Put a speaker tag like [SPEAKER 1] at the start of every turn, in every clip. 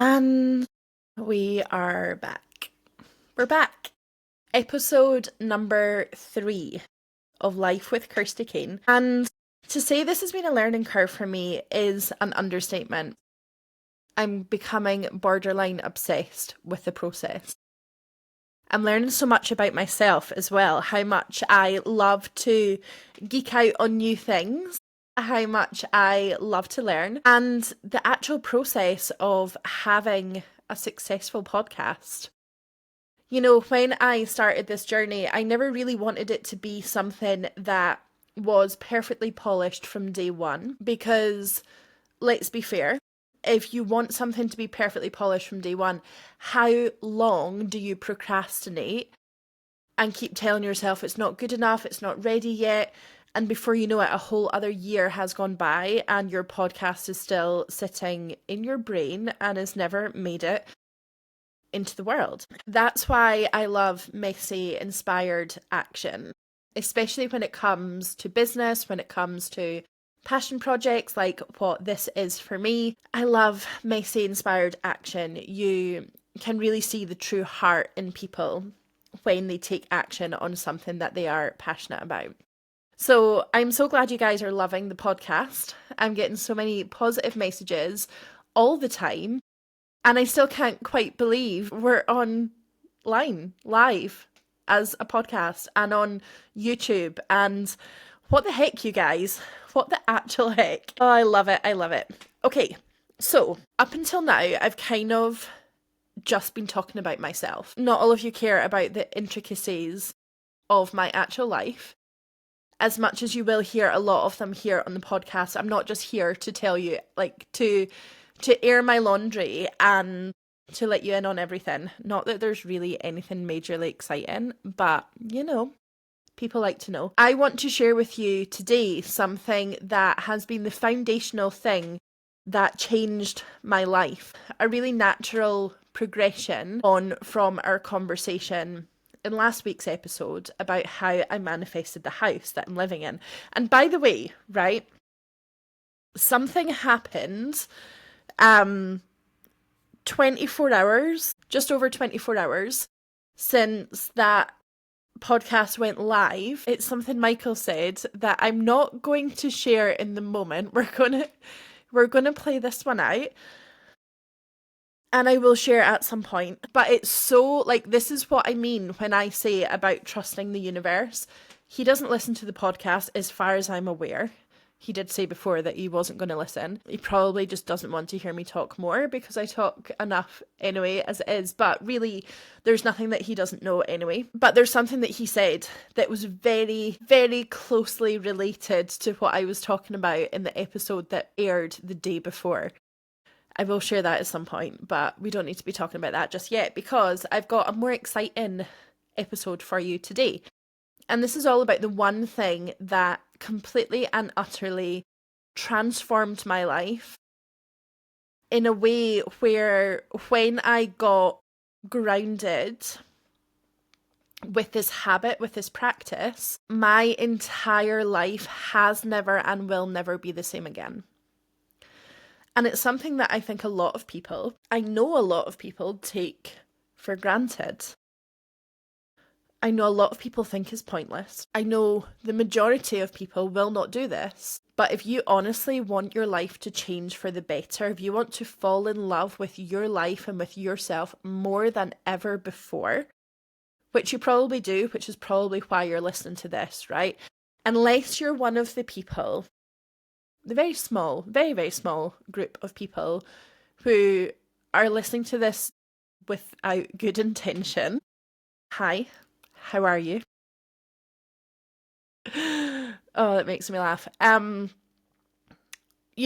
[SPEAKER 1] And we are back. We're back. Episode number 3 of Life with Kirsty Kane. And to say this has been a learning curve for me is an understatement. I'm becoming borderline obsessed with the process. I'm learning so much about myself as well, how much I love to geek out on new things, how much I love to learn, and the actual process of having a successful podcast. You know, when I started this journey, I never really wanted it to be something that was perfectly polished from day one because, let's be fair, if you want something to be perfectly polished from day one, how long do you procrastinate and keep telling yourself it's not good enough, it's not ready yet? And before you know it, a whole other year has gone by and your podcast is still sitting in your brain and has never made it into the world. That's why I love messy, inspired action, especially when it comes to business, when it comes to passion projects like what this is for me. I love messy, inspired action. You can really see the true heart in people when they take action on something that they are passionate about. So I'm so glad you guys are loving the podcast. I'm getting so many positive messages all the time. And I still can't quite believe we're online, live, as a podcast and on YouTube. And what the heck, you guys? What the actual heck? Oh, I love it. I love it. Okay, so up until now, I've kind of just been talking about myself. Not all of you care about the intricacies of my actual life as much as you will hear a lot of them here on the podcast. I'm not just here to tell you, like, to air my laundry and to let you in on everything. Not that there's really anything majorly exciting, but you know, people like to know. I want to share with you today something that has been the foundational thing that changed my life. A really natural progression on from our conversation in last week's episode about how I manifested the house that I'm living in. And by the way, right, something happened 24 hours, just over 24 hours since that podcast went live. It's something Michael said that I'm not going to share in the moment. We're going to play this one out and I will share at some point. But it's so, like, this is what I mean when I say about trusting the universe. He doesn't listen to the podcast as far as I'm aware. He did say before that he wasn't going to listen. He probably just doesn't want to hear me talk more because I talk enough anyway as it is. But really, there's nothing that he doesn't know anyway. But there's something that he said that was very, very closely related to what I was talking about in the episode that aired the day before. I will share that at some point, but we don't need to be talking about that just yet because I've got a more exciting episode for you today. And this is all about the one thing that completely and utterly transformed my life in a way where when I got grounded with this habit, with this practice, my entire life has never and will never be the same again. And it's something that I think I know a lot of people take for granted. I know a lot of people think is pointless. I know the majority of people will not do this. But if you honestly want your life to change for the better, if you want to fall in love with your life and with yourself more than ever before, which you probably do, which is probably why you're listening to this, right? Unless you're one of the people, the very small, very, very small group of people who are listening to this without good intention. Hi, how are you? Oh, that makes me laugh. You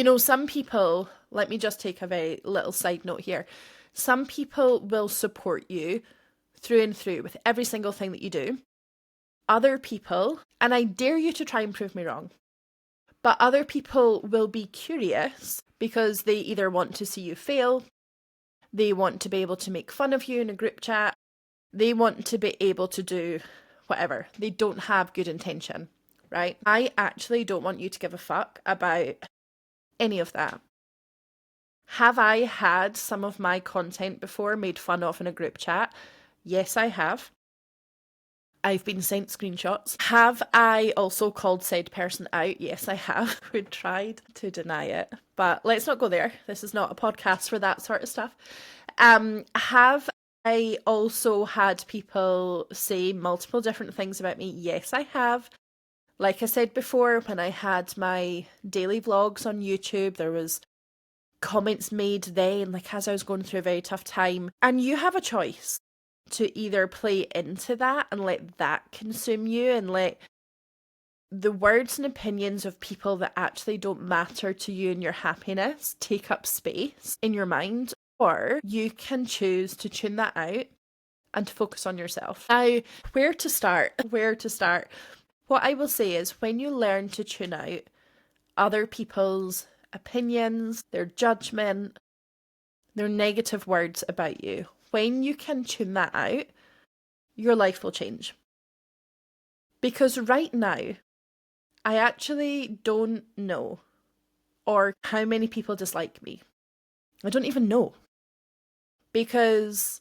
[SPEAKER 1] know, some people, let me just take a very little side note here. Some people will support you through and through with every single thing that you do. Other people, and I dare you to try and prove me wrong, but other people will be curious because they either want to see you fail, they want to be able to make fun of you in a group chat, they want to be able to do whatever. They don't have good intention, right? I actually don't want you to give a fuck about any of that. Have I had some of my content before made fun of in a group chat? Yes, I have. I've been sent screenshots. Have I also called said person out? Yes, I have. We tried to deny it, but let's not go there. This is not a podcast for that sort of stuff. Have I also had people say multiple different things about me? Yes, I have. Like I said before, when I had my daily vlogs on YouTube, there was comments made then, like as I was going through a very tough time. And you have a choice to either play into that and let that consume you and let the words and opinions of people that actually don't matter to you and your happiness take up space in your mind, or you can choose to tune that out and to focus on yourself. Now, where to start? Where to start? What I will say is when you learn to tune out other people's opinions, their judgment, their negative words about you, when you can tune that out, your life will change. Because right now, I actually don't know or how many people dislike me. I don't even know. Because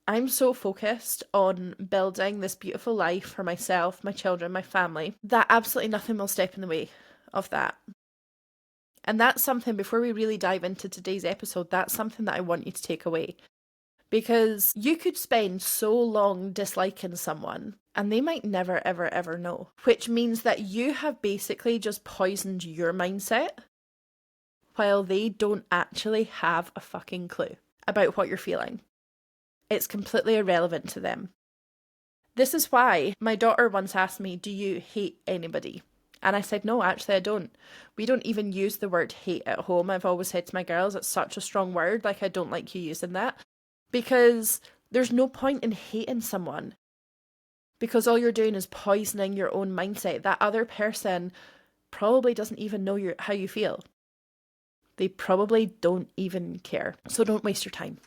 [SPEAKER 1] I'm so focused on building this beautiful life for myself, my children, my family, that absolutely nothing will step in the way of that. And that's something, before we really dive into today's episode, that's something that I want you to take away. Because you could spend so long disliking someone and they might never, ever, ever know. Which means that you have basically just poisoned your mindset while they don't actually have a fucking clue about what you're feeling. It's completely irrelevant to them. This is why my daughter once asked me, do you hate anybody? And I said, no, actually I don't. We don't even use the word hate at home. I've always said to my girls, it's such a strong word, like I don't like you using that. Because there's no point in hating someone. Because all you're doing is poisoning your own mindset. That other person probably doesn't even know how you feel. They probably don't even care. So don't waste your time.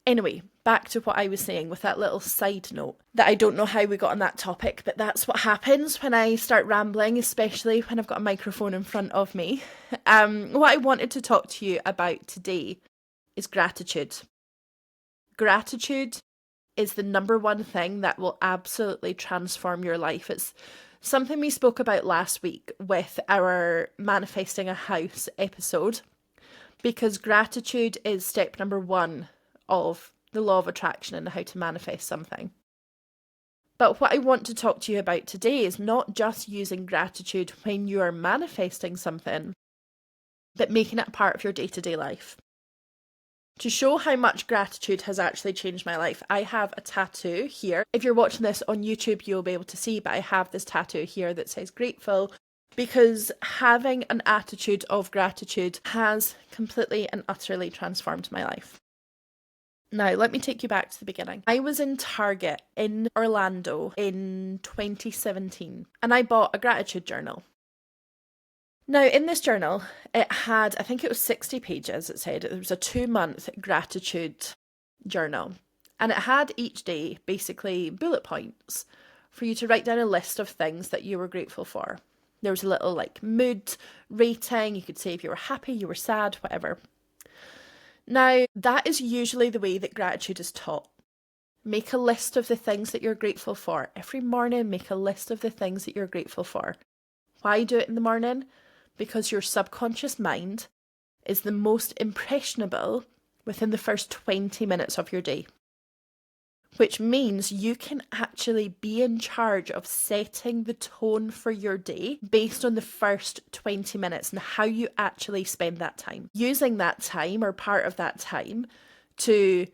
[SPEAKER 1] Anyway, back to what I was saying with that little side note that I don't know how we got on that topic, but that's what happens when I start rambling, especially when I've got a microphone in front of me. What I wanted to talk to you about today is gratitude. Gratitude is the number one thing that will absolutely transform your life. It's something we spoke about last week with our Manifesting a House episode, because gratitude is step number one of the law of attraction and how to manifest something. But what I want to talk to you about today is not just using gratitude when you are manifesting something, but making it a part of your day-to-day life. To show how much gratitude has actually changed my life, I have a tattoo here. If you're watching this on YouTube, you'll be able to see, but I have this tattoo here that says grateful, because having an attitude of gratitude has completely and utterly transformed my life. Now, let me take you back to the beginning. I was in Target in Orlando in 2017, and I bought a gratitude journal. Now, in this journal, it had, I think it was 60 pages, it said. It was a 2-month gratitude journal. And it had each day, basically, bullet points for you to write down a list of things that you were grateful for. There was a little, like, mood rating. You could say if you were happy, you were sad, whatever. Now, that is usually the way that gratitude is taught. Make a list of the things that you're grateful for. Every morning, make a list of the things that you're grateful for. Why do it in the morning? Because your subconscious mind is the most impressionable within the first 20 minutes of your day. Which means you can actually be in charge of setting the tone for your day based on the first 20 minutes and how you actually spend that time. Using that time or part of that time to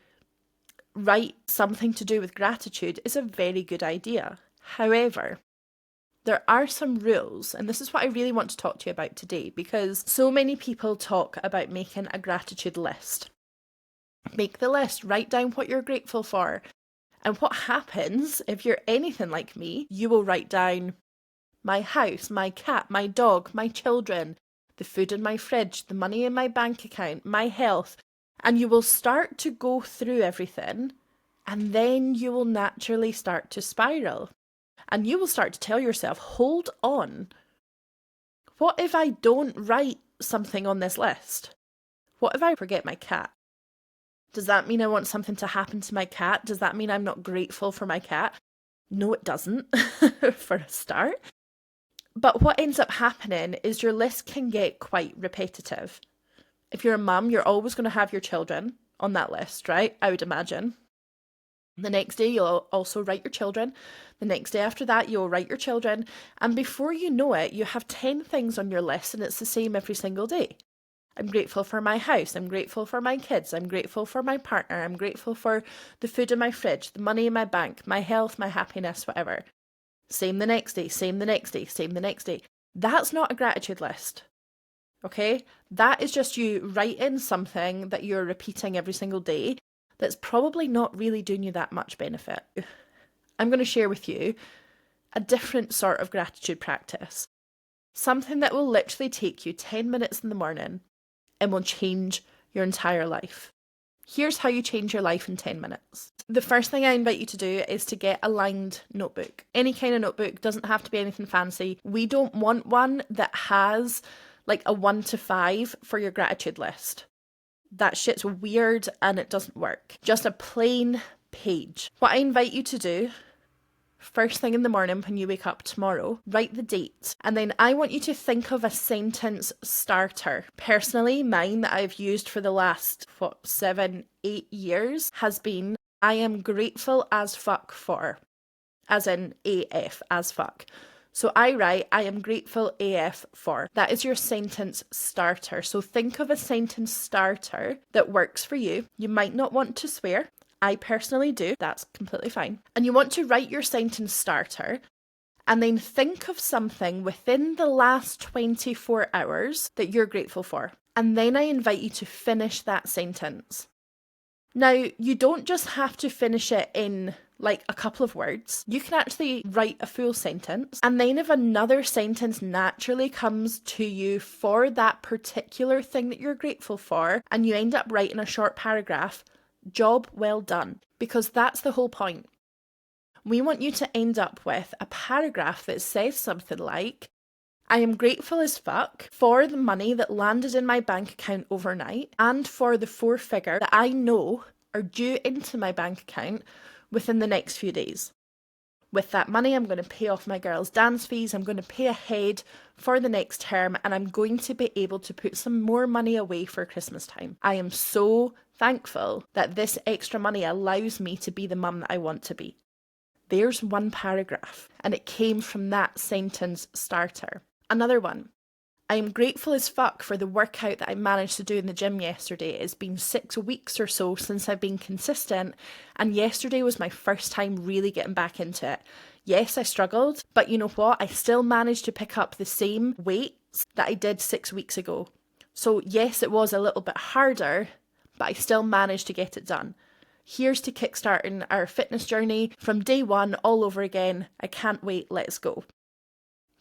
[SPEAKER 1] write something to do with gratitude is a very good idea. However, there are some rules, and this is what I really want to talk to you about today, because so many people talk about making a gratitude list. Make the list, write down what you're grateful for. And what happens, if you're anything like me, you will write down my house, my cat, my dog, my children, the food in my fridge, the money in my bank account, my health, and you will start to go through everything, and then you will naturally start to spiral. And you will start to tell yourself, hold on, what if I don't write something on this list? What if I forget my cat? Does that mean I want something to happen to my cat? Does that mean I'm not grateful for my cat? No, it doesn't, for a start. But what ends up happening is your list can get quite repetitive. If you're a mum, you're always going to have your children on that list, right? I would imagine. The next day, you'll also write your children. The next day after that, you'll write your children. And before you know it, you have 10 things on your list, and it's the same every single day. I'm grateful for my house. I'm grateful for my kids. I'm grateful for my partner. I'm grateful for the food in my fridge, the money in my bank, my health, my happiness, whatever. Same the next day, same the next day, same the next day. That's not a gratitude list. Okay? That is just you writing something that you're repeating every single day that's probably not really doing you that much benefit. I'm going to share with you a different sort of gratitude practice. Something that will literally take you 10 minutes in the morning and will change your entire life. Here's how you change your life in 10 minutes. The first thing I invite you to do is to get a lined notebook. Any kind of notebook, doesn't have to be anything fancy. We don't want one that has like a 1 to 5 for your gratitude list. That shit's weird and it doesn't work. Just a plain page. What I invite you to do, first thing in the morning when you wake up tomorrow, write the date. And then I want you to think of a sentence starter. Personally, mine that I've used for the last, 7, 8 years has been, I am grateful as fuck for. As in AF, as fuck. So I write, I am grateful AF for. That is your sentence starter. So think of a sentence starter that works for you. You might not want to swear. I personally do. That's completely fine. And you want to write your sentence starter and then think of something within the last 24 hours that you're grateful for. And then I invite you to finish that sentence. Now, you don't just have to finish it in like a couple of words. You can actually write a full sentence. And then if another sentence naturally comes to you for that particular thing that you're grateful for, and you end up writing a short paragraph, job well done. Because that's the whole point. We want you to end up with a paragraph that says something like, I am grateful as fuck for the money that landed in my bank account overnight and for the 4-figure that I know are due into my bank account within the next few days. With that money, I'm going to pay off my girls' dance fees, I'm going to pay ahead for the next term, and I'm going to be able to put some more money away for Christmas time. I am so thankful that this extra money allows me to be the mum that I want to be. There's one paragraph, and it came from that sentence starter. Another one. I am grateful as fuck for the workout that I managed to do in the gym yesterday. It's been 6 weeks or so since I've been consistent, and yesterday was my first time really getting back into it. Yes, I struggled, but you know what? I still managed to pick up the same weights that I did 6 weeks ago. So yes, it was a little bit harder, but I still managed to get it done. Here's to kickstarting our fitness journey from day one all over again. I can't wait, let's go.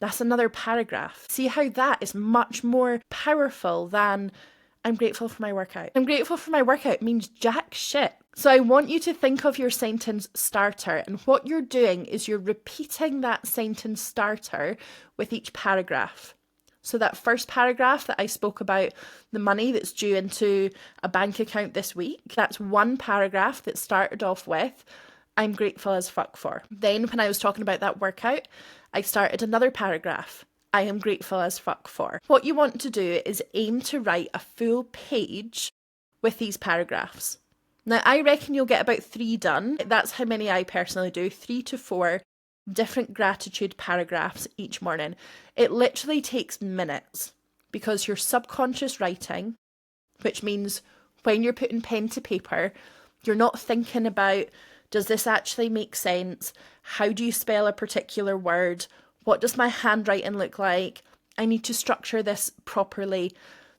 [SPEAKER 1] That's another paragraph. See how that is much more powerful than I'm grateful for my workout. I'm grateful for my workout means jack shit. So I want you to think of your sentence starter, and what you're doing is you're repeating that sentence starter with each paragraph. So that first paragraph that I spoke about, the money that's due into a bank account this week, that's one paragraph that started off with, I'm grateful as fuck for. Then when I was talking about that workout, I started another paragraph. I am grateful as fuck for. What you want to do is aim to write a full page with these paragraphs. Now, I reckon you'll get about 3 done. That's how many I personally do, 3 to 4 different gratitude paragraphs each morning. It literally takes minutes because you're subconscious writing, which means when you're putting pen to paper, you're not thinking about, does this actually make sense? How do you spell a particular word? What does my handwriting look like? I need to structure this properly.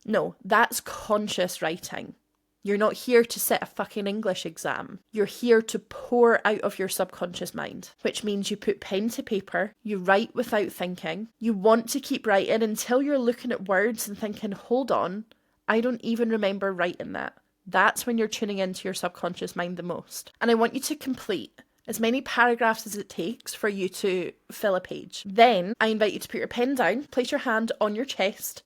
[SPEAKER 1] No, that's conscious writing. You're not here to sit a fucking English exam. You're here to pour out of your subconscious mind, which means you put pen to paper, you write without thinking. You want to keep writing until you're looking at words and thinking, hold on, I don't even remember writing that. That's when you're tuning into your subconscious mind the most. And I want you to complete as many paragraphs as it takes for you to fill a page. Then I invite you to put your pen down, place your hand on your chest,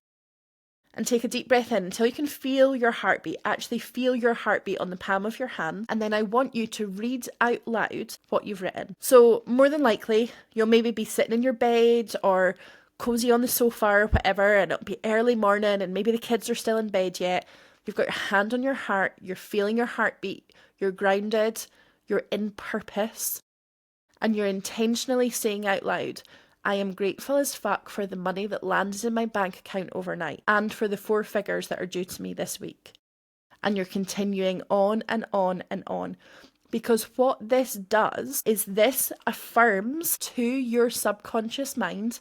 [SPEAKER 1] And take a deep breath in until you can feel your heartbeat. Actually feel your heartbeat on the palm of your hand. And then I want you to read out loud what you've written. So more than likely, you'll maybe be sitting in your bed or cozy on the sofa or whatever, and it'll be early morning and maybe the kids are still in bed yet. You've got your hand on your heart. You're feeling your heartbeat. You're grounded. You're in purpose. And you're intentionally saying out loud, I am grateful as fuck for the money that landed in my bank account overnight and for the 4 figures that are due to me this week. And you're continuing on and on and on. Because what this does is this affirms to your subconscious mind,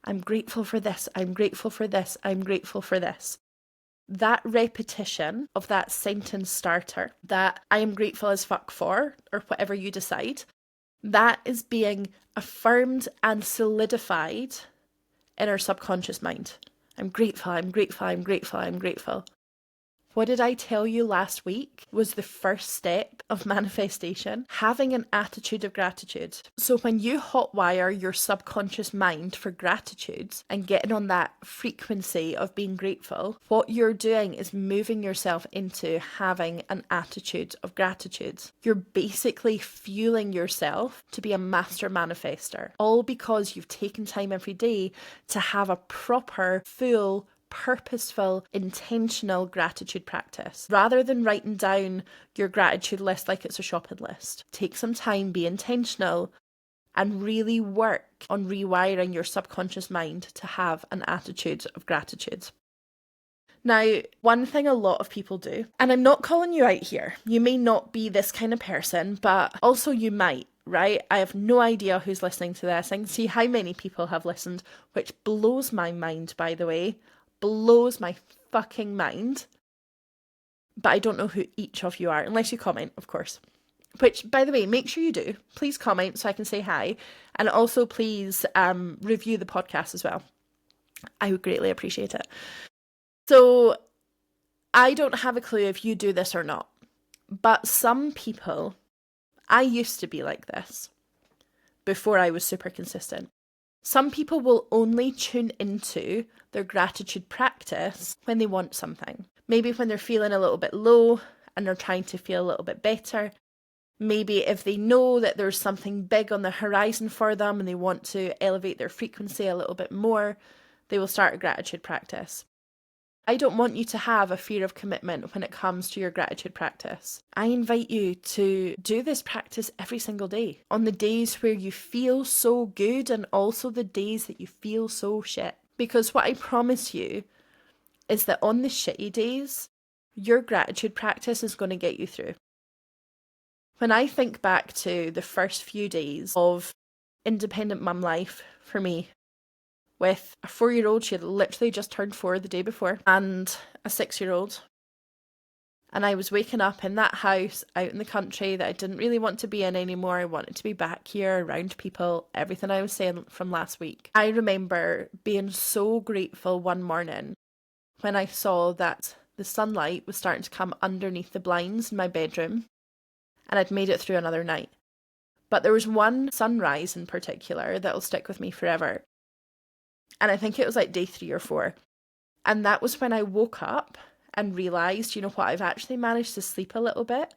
[SPEAKER 1] I'm grateful for this, I'm grateful for this, I'm grateful for this. That repetition of that sentence starter, that I am grateful as fuck for, or whatever you decide, that is being affirmed and solidified in our subconscious mind. I'm grateful, I'm grateful, I'm grateful, I'm grateful. What did I tell you last week was the first step of manifestation? Having an attitude of gratitude. So when you hotwire your subconscious mind for gratitude and getting on that frequency of being grateful, what you're doing is moving yourself into having an attitude of gratitude. You're basically fueling yourself to be a master manifester, all because you've taken time every day to have a proper, full, purposeful, intentional gratitude practice. Rather than writing down your gratitude list like it's a shopping list, take some time, be intentional, and really work on rewiring your subconscious mind to have an attitude of gratitude. Now, one thing a lot of people do, and I'm not calling you out here, you may not be this kind of person, but also you might, right? I have no idea who's listening to this. I can see how many people have listened, which blows my mind, by the way. Blows my fucking mind. But I don't know who each of you are, unless you comment, of course. Which, by the way, make sure you do. Please comment so I can say hi. And also please review the podcast as well. I would greatly appreciate it. So I don't have a clue if you do this or not. But some people, I used to be like this before I was super consistent. Some people will only tune into their gratitude practice when they want something. Maybe when they're feeling a little bit low and they're trying to feel a little bit better. Maybe if they know that there's something big on the horizon for them and they want to elevate their frequency a little bit more, they will start a gratitude practice. I don't want you to have a fear of commitment when it comes to your gratitude practice. I invite you to do this practice every single day, on the days where you feel so good and also the days that you feel so shit. Because what I promise you is that on the shitty days, your gratitude practice is going to get you through. When I think back to the first few days of independent mum life for me, with a 4-year-old, she had literally just turned 4 the day before, and a 6-year-old. And I was waking up in that house out in the country that I didn't really want to be in anymore. I wanted to be back here around people, everything I was saying from last week. I remember being so grateful one morning when I saw that the sunlight was starting to come underneath the blinds in my bedroom, and I'd made it through another night. But there was one sunrise in particular that will stick with me forever. And I think it was like day 3 or 4. And that was when I woke up and realised, you know what, I've actually managed to sleep a little bit.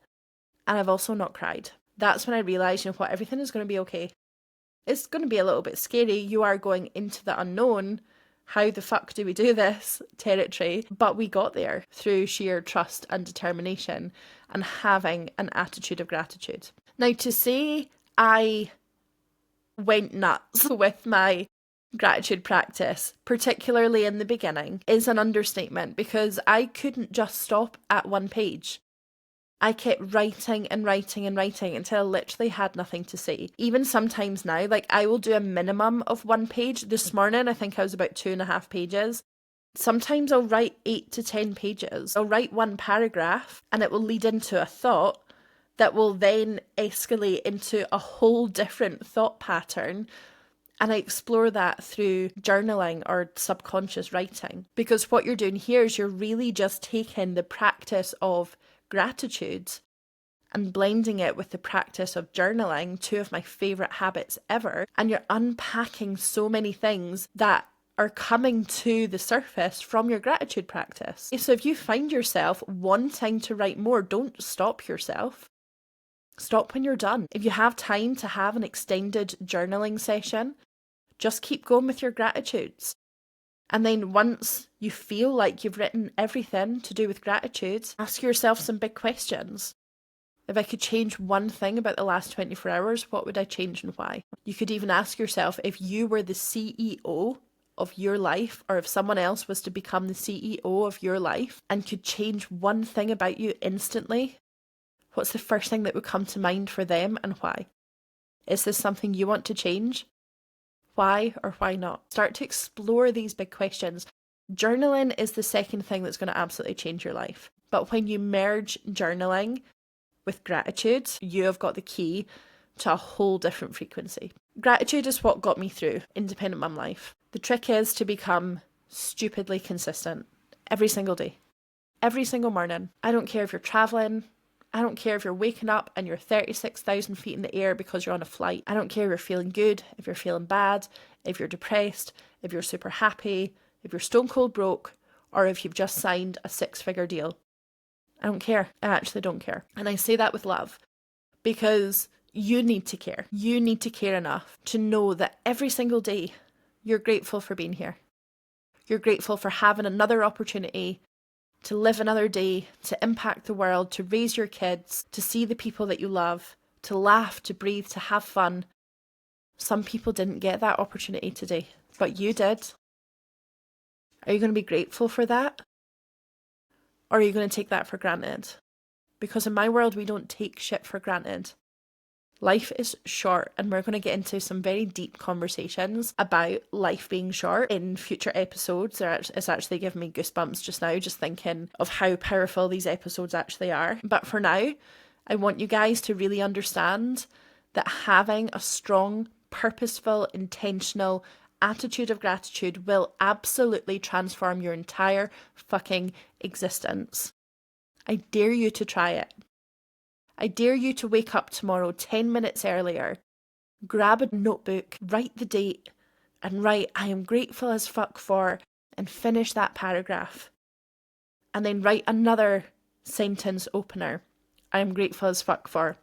[SPEAKER 1] And I've also not cried. That's when I realised, you know what, everything is going to be okay. It's going to be a little bit scary. You are going into the unknown. How the fuck do we do this territory? But we got there through sheer trust and determination and having an attitude of gratitude. Now, to say I went nuts with my gratitude practice, particularly in the beginning, is an understatement, because I couldn't just stop at one page. I kept writing and writing and writing until I literally had nothing to say. Even sometimes now, like I will do a minimum of 1 page. This morning, I think I was about 2.5 pages. Sometimes I'll write 8 to 10 pages. I'll write 1 paragraph and it will lead into a thought that will then escalate into a whole different thought pattern. And I explore that through journaling or subconscious writing. Because what you're doing here is you're really just taking the practice of gratitude and blending it with the practice of journaling, 2 of my favourite habits ever. And you're unpacking so many things that are coming to the surface from your gratitude practice. So if you find yourself wanting to write more, don't stop yourself. Stop when you're done. If you have time to have an extended journaling session, just keep going with your gratitudes. And then once you feel like you've written everything to do with gratitude, ask yourself some big questions. If I could change one thing about the last 24 hours, what would I change and why? You could even ask yourself, if you were the CEO of your life, or if someone else was to become the CEO of your life and could change one thing about you instantly, what's the first thing that would come to mind for them and why? Is this something you want to change? Why or why not? Start to explore these big questions. Journaling is the second thing that's going to absolutely change your life. But when you merge journaling with gratitude, you have got the key to a whole different frequency. Gratitude is what got me through independent mum life. The trick is to become stupidly consistent every single day, every single morning. I don't care if you're traveling. I don't care if you're waking up and you're 36,000 feet in the air because you're on a flight. I don't care if you're feeling good, if you're feeling bad, if you're depressed, if you're super happy, if you're stone cold broke, or if you've just signed a 6-figure deal. I don't care. I actually don't care. And I say that with love because you need to care. You need to care enough to know that every single day you're grateful for being here. You're grateful for having another opportunity to live another day, to impact the world, to raise your kids, to see the people that you love, to laugh, to breathe, to have fun. Some people didn't get that opportunity today, but you did. Are you going to be grateful for that? Or are you going to take that for granted? Because in my world, we don't take shit for granted. Life is short, and we're going to get into some very deep conversations about life being short in future episodes. It's actually giving me goosebumps just now, just thinking of how powerful these episodes actually are. But for now, I want you guys to really understand that having a strong, purposeful, intentional attitude of gratitude will absolutely transform your entire fucking existence. I dare you to try it. I dare you to wake up tomorrow 10 minutes earlier, grab a notebook, write the date, and write, I am grateful as fuck for, and finish that paragraph. And then write another sentence opener, I am grateful as fuck for,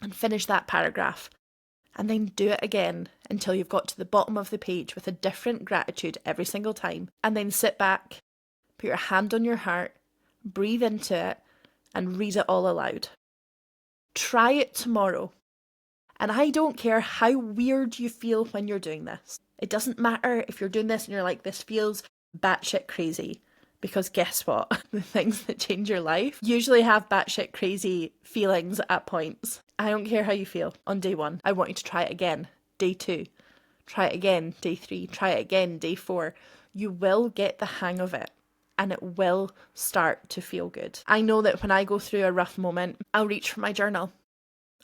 [SPEAKER 1] and finish that paragraph. And then do it again until you've got to the bottom of the page with a different gratitude every single time. And then sit back, put your hand on your heart, breathe into it, and read it all aloud. Try it tomorrow. And I don't care how weird you feel when you're doing this. It doesn't matter if you're doing this and you're like, this feels batshit crazy. Because guess what? The things that change your life usually have batshit crazy feelings at points. I don't care how you feel on day 1. I want you to try it again, day 2. Try it again, day 3. Try it again, day 4. You will get the hang of it. And it will start to feel good. I know that when I go through a rough moment, I'll reach for my journal.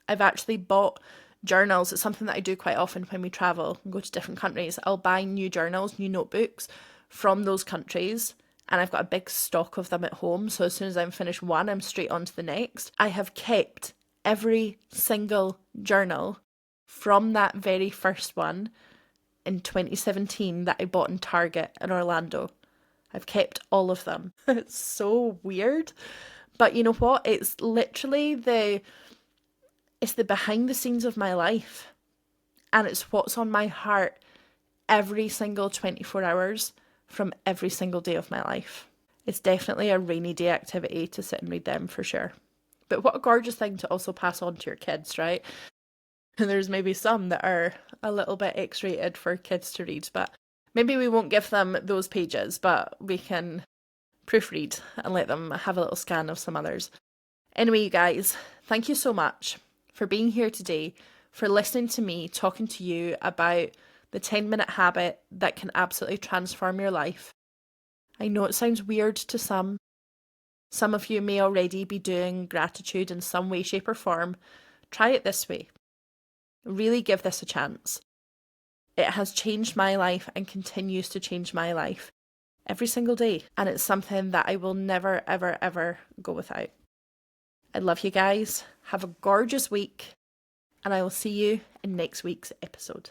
[SPEAKER 1] I've actually bought journals. It's something that I do quite often when we travel and go to different countries. I'll buy new journals, new notebooks from those countries, and I've got a big stock of them at home. So as soon as I'm finished one, I'm straight on to the next. I have kept every single journal from that very first one in 2017 that I bought in Target in Orlando. I've kept all of them. It's so weird. But you know what? It's literally the behind the scenes of my life. And it's what's on my heart every single 24 hours from every single day of my life. It's definitely a rainy day activity to sit and read them for sure. But what a gorgeous thing to also pass on to your kids, right? And there's maybe some that are a little bit X-rated for kids to read, but maybe we won't give them those pages, but we can proofread and let them have a little scan of some others. Anyway, you guys, thank you so much for being here today, for listening to me talking to you about the 10-minute habit that can absolutely transform your life. I know it sounds weird to some. Some of you may already be doing gratitude in some way, shape or form. Try it this way. Really give this a chance. It has changed my life and continues to change my life every single day. And it's something that I will never, ever, ever go without. I love you guys. Have a gorgeous week. And I will see you in next week's episode.